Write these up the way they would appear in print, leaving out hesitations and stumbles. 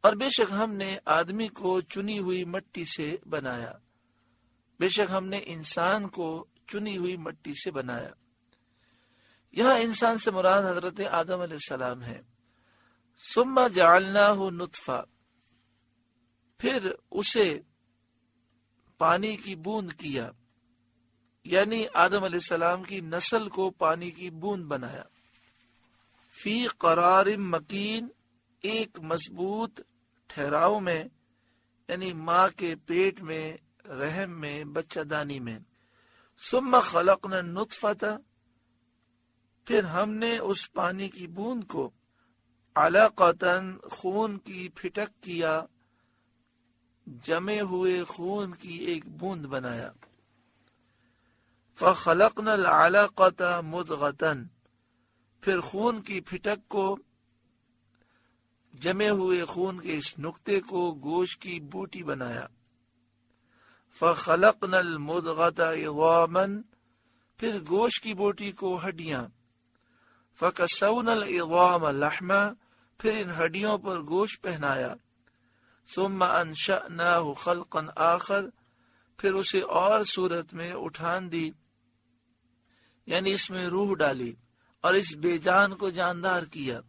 اور بے شک ہم نے آدمی کو چنی ہوئی مٹی سے بنایا، بے شک ہم نے انسان کو چنی ہوئی مٹی سے بنایا۔ یہاں انسان سے مراد حضرت آدم علیہ السلام ہے۔ ثم جعلناہ نطفہ، پھر اسے پانی کی بوند کیا، یعنی آدم علیہ السلام کی نسل کو پانی کی بوند بنایا۔ فی قرار مکین، ایک مضبوط ٹھہراؤ میں، یعنی ماں کے پیٹ میں، رحم میں، بچہ دانی میں۔ ثم خلقنا النطفۃ، پھر ہم نے اس پانی کی بوند کو علقۃ، خون کی پھٹک کیا، جمے ہوئے خون کی ایک بوند بنایا۔ فخلقنا العلقۃ مضغۃ، پھر خون کی پھٹک کو، جمے ہوئے خون کے اس نقطے کو گوشت کی بوٹی بنایا۔ فخلقنا المضغۃ عظاما، پھر گوشت کی بوٹی کو ہڈیاں۔ فکسونا العظام لحما، پھر ان ہڈیوں پر گوشت پہنایا۔ ثم انشأناہ خلقا آخر، پھر اسے اور صورت میں اٹھان دی، یعنی اس میں روح ڈالی اور اس بے جان کو جاندار کیا،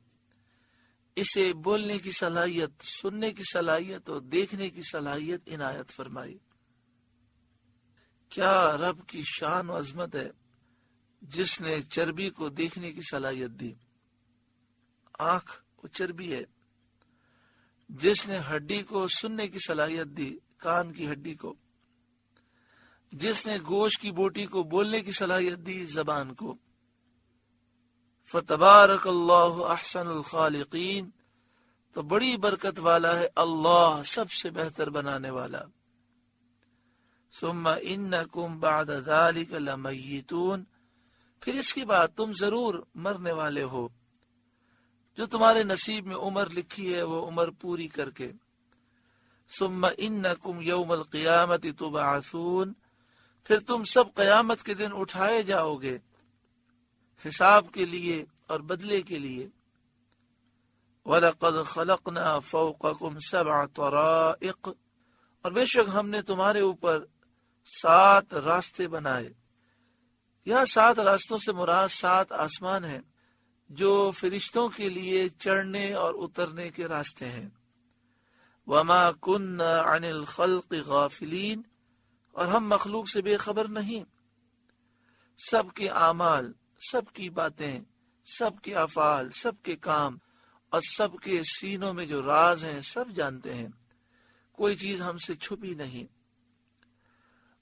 اسے بولنے کی صلاحیت، سننے کی صلاحیت اور دیکھنے کی صلاحیت عنایت فرمائی۔ کیا رب کی شان و عظمت ہے جس نے چربی کو دیکھنے کی صلاحیت دی۔ آنکھ وہ چربی ہے۔ جس نے ہڈی کو سننے کی صلاحیت دی، کان کی ہڈی کو۔ جس نے گوشت کی بوٹی کو بولنے کی صلاحیت دی، زبان کو۔ فتبارک اللہ احسن الخالقین، تو بڑی برکت والا ہے اللہ، سب سے بہتر بنانے والا۔ ثم انکم بعد ذلک لمیتون، پھر اس کے بعد تم ضرور مرنے والے ہو۔ جو تمہارے نصیب میں عمر لکھی ہے وہ عمر پوری کر کے۔ ثم انکم یوم القیامت تبعثون، پھر تم سب قیامت کے دن اٹھائے جاؤ گے، حساب کے لیے اور بدلے کے لیے۔ وَلَقَدْ خَلَقْنَا فَوْقَكُمْ سَبْعَ طَرَائِقَ، اور بے شک ہم نے تمہارے اوپر 7 راستے بنائے۔ یہاں 7 راستوں سے مراد 7 آسمان ہیں جو فرشتوں کے لیے چڑھنے اور اترنے کے راستے ہیں۔ وَمَا كُنَّا عَنِ الْخَلْقِ غَافِلِينَ، اور ہم مخلوق سے بے خبر نہیں۔ سب کے اعمال، سب کی باتیں، سب کے افعال، سب کے کام اور سب کے سینوں میں جو راز ہیں سب جانتے ہیں، کوئی چیز ہم سے چھپی نہیں۔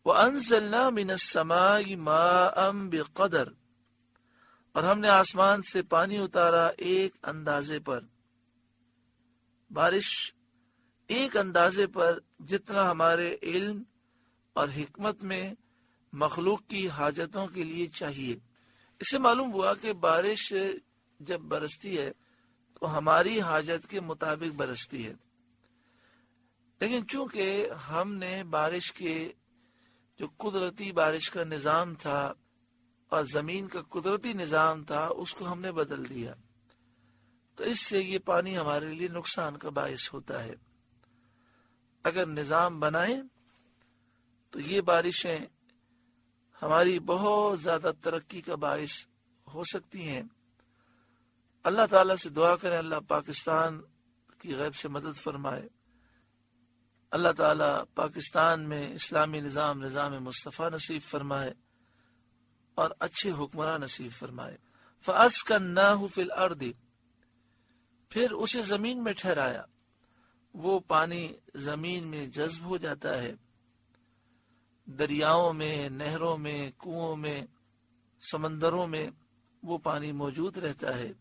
وَأَنزَلْنَا مِنَ السَّمَاءِ مَاءً بِقَدَرٍ، اور ہم نے آسمان سے پانی اتارا ایک اندازے پر، بارش ایک اندازے پر جتنا ہمارے علم اور حکمت میں مخلوق کی حاجتوں کے لیے چاہیے۔ اس سے معلوم ہوا کہ بارش جب برستی ہے تو ہماری حاجت کے مطابق برستی ہے، لیکن چونکہ ہم نے بارش کے جو قدرتی بارش کا نظام تھا اور زمین کا قدرتی نظام تھا اس کو ہم نے بدل دیا، تو اس سے یہ پانی ہمارے لیے نقصان کا باعث ہوتا ہے۔ اگر نظام بنائیں تو یہ بارشیں ہماری بہت زیادہ ترقی کا باعث ہو سکتی ہیں۔ اللہ تعالیٰ سے دعا کریں اللہ پاکستان کی غیب سے مدد فرمائے، اللہ تعالیٰ پاکستان میں اسلامی نظام مصطفیٰ نصیب فرمائے اور اچھے حکمراں نصیب فرمائے۔ فَأَسْكَنَّاهُ فِي الْأَرْضِ، پھر اسے زمین میں ٹھہرایا، وہ پانی زمین میں جذب ہو جاتا ہے، دریاؤں میں، نہروں میں، کنووں میں، سمندروں میں وہ پانی موجود رہتا ہے۔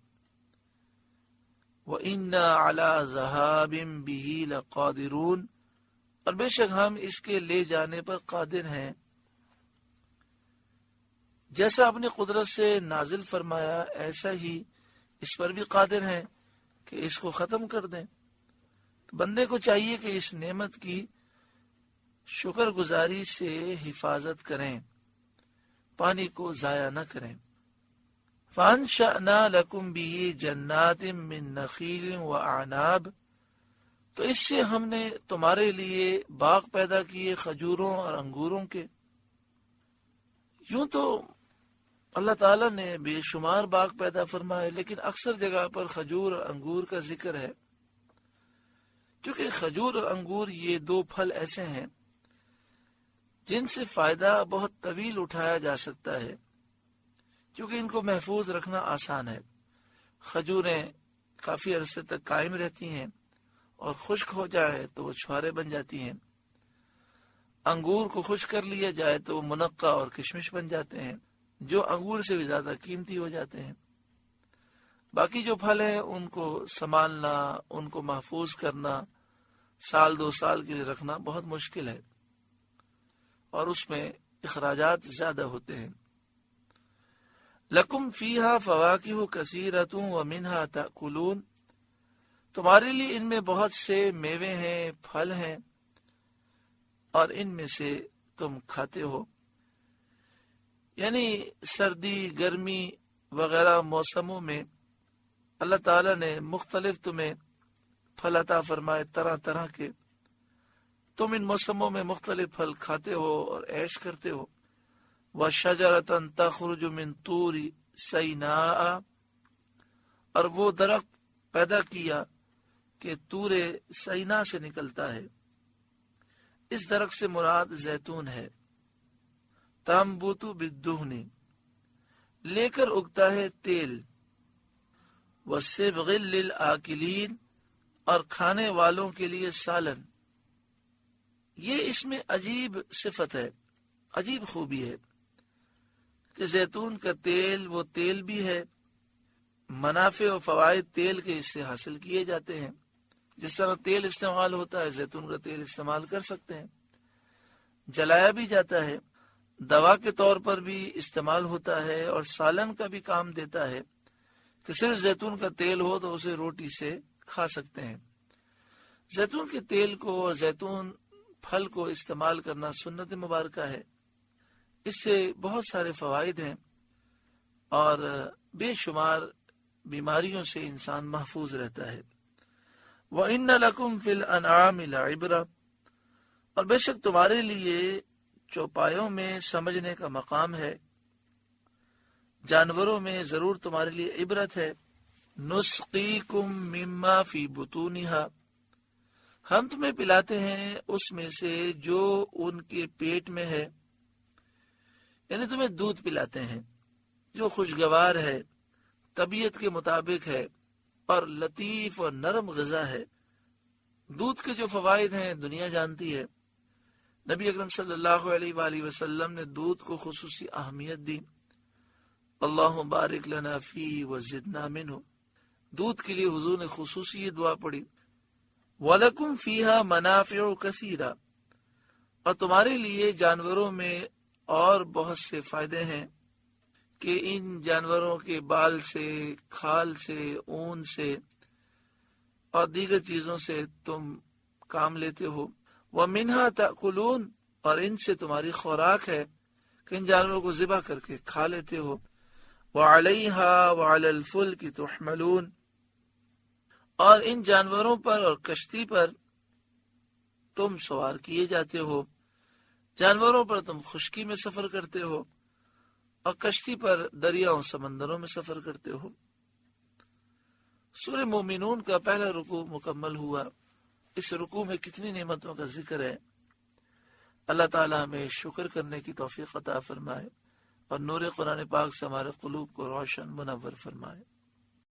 وَإِنَّا عَلَى ذَهَابٍ بِهِ لَقَادِرُونَ، اور بے شک ہم اس کے لے جانے پر قادر ہیں۔ جیسا اپنی قدرت سے نازل فرمایا ایسا ہی اس پر بھی قادر ہیں کہ اس کو ختم کر دیں۔ تو بندے کو چاہیے کہ اس نعمت کی شکر گزاری سے حفاظت کریں، پانی کو ضائع نہ کریں۔ فَأَنشَأْنَا لَكُمْ بِهِ جَنَّاتٍ مِّن نَخِيلٍ وَأَعْنَابٍ، تو اس سے ہم نے تمہارے لیے باغ پیدا کیے کھجوروں اور انگوروں کے. یوں تو اللہ تعالیٰ نے بے شمار باغ پیدا فرمائے، لیکن اکثر جگہ پر کھجور اور انگور کا ذکر ہے، کیونکہ کھجور اور انگور یہ دو پھل ایسے ہیں جن سے فائدہ بہت طویل اٹھایا جا سکتا ہے، کیونکہ ان کو محفوظ رکھنا آسان ہے. کھجوریں کافی عرصے تک قائم رہتی ہیں اور خشک ہو جائے تو وہ چھوارے بن جاتی ہیں. انگور کو خشک کر لیا جائے تو وہ منقع اور کشمش بن جاتے ہیں، جو انگور سے بھی زیادہ قیمتی ہو جاتے ہیں. باقی جو پھل ہیں ان کو سنبھالنا، ان کو محفوظ کرنا، سال 2 سال کے لیے رکھنا بہت مشکل ہے اور اس میں اخراجات زیادہ ہوتے ہیں. لکم فیہا فواکہ کثیرۃ ومنہا تأکلون، تمہارے لیے ان میں بہت سے میوے ہیں، پھل ہیں، اور ان میں سے تم کھاتے ہو. یعنی سردی، گرمی وغیرہ موسموں میں اللہ تعالیٰ نے مختلف تمہیں پھل عطا فرمائے، طرح طرح کے. تم ان موسموں میں مختلف پھل کھاتے ہو اور عیش کرتے ہو. وَشَجَرَةً تَخْرُجُ مِن طُورِ سَيْنَاءَ، اور وہ درخت پیدا کیا کہ طور سینا سے نکلتا ہے. اس درخت سے مراد زیتون ہے. تَنبُتُ بِالدُّهْنِ، لے کر اگتا ہے تیل. وَالصِّبْغِ لِلْآكِلِينَ، اور کھانے والوں کے لیے سالن. یہ اس میں عجیب صفت ہے، عجیب خوبی ہے کہ زیتون کا تیل وہ تیل بھی ہے. منافع و فوائد تیل کے اس سے حاصل کیے جاتے ہیں. جس طرح تیل استعمال ہوتا ہے، زیتون کا تیل استعمال کر سکتے ہیں. جلایا بھی جاتا ہے، دوا کے طور پر بھی استعمال ہوتا ہے، اور سالن کا بھی کام دیتا ہے کہ صرف زیتون کا تیل ہو تو اسے روٹی سے کھا سکتے ہیں. زیتون کے تیل کو اور زیتون پھل کو استعمال کرنا سنت مبارکہ ہے. اس سے بہت سارے فوائد ہیں اور بے شمار بیماریوں سے انسان محفوظ رہتا ہے. وَإِنَّ لَكُمْ فِي الْأَنْعَامِ لَعِبْرَةً، اور بے شک تمہارے لیے چوپایوں میں سمجھنے کا مقام ہے، جانوروں میں ضرور تمہارے لیے عبرت ہے. نُسْقِيكُم مِّمَّا فِي بُطُونِهَا، ہم تمہیں پلاتے ہیں اس میں سے جو ان کے پیٹ میں ہے. یعنی تمہیں دودھ پلاتے ہیں جو خوشگوار ہے، طبیعت کے مطابق ہے اور لطیف اور نرم غذا ہے. دودھ کے جو فوائد ہیں دنیا جانتی ہے. نبی اکرم صلی اللہ علیہ وآلہ وسلم نے دودھ کو خصوصی اہمیت دی. اللہ بارک لنا فیہ وزدنا منہ، دودھ کے لیے حضور نے خصوصی یہ دعا پڑھی. وَلَكُمْ فِيهَا مَنَافِعُ كَثِيرَةٌ، اور تمہارے لیے جانوروں میں اور بہت سے فائدے ہیں کہ ان جانوروں کے بال سے، کھال سے، اون سے اور دیگر چیزوں سے تم کام لیتے ہو. وَمِنْهَا تَأْكُلُونَ، اور ان سے تمہاری خوراک ہے کہ ان جانوروں کو ذبح کر کے کھا لیتے ہو. وَعَلَيْهَا وَعَلَى الْفُلْكِ تُحْمَلُونَ، اور ان جانوروں پر اور کشتی پر تم سوار کیے جاتے ہو. جانوروں پر تم خشکی میں سفر کرتے ہو اور کشتی پر دریاؤں سمندروں میں سفر کرتے ہو. سورہ مومنون کا پہلا رکوع مکمل ہوا. اس رکوع میں کتنی نعمتوں کا ذکر ہے. اللہ تعالی ہمیں شکر کرنے کی توفیق عطا فرمائے اور نور قرآن پاک سے ہمارے قلوب کو روشن منور فرمائے.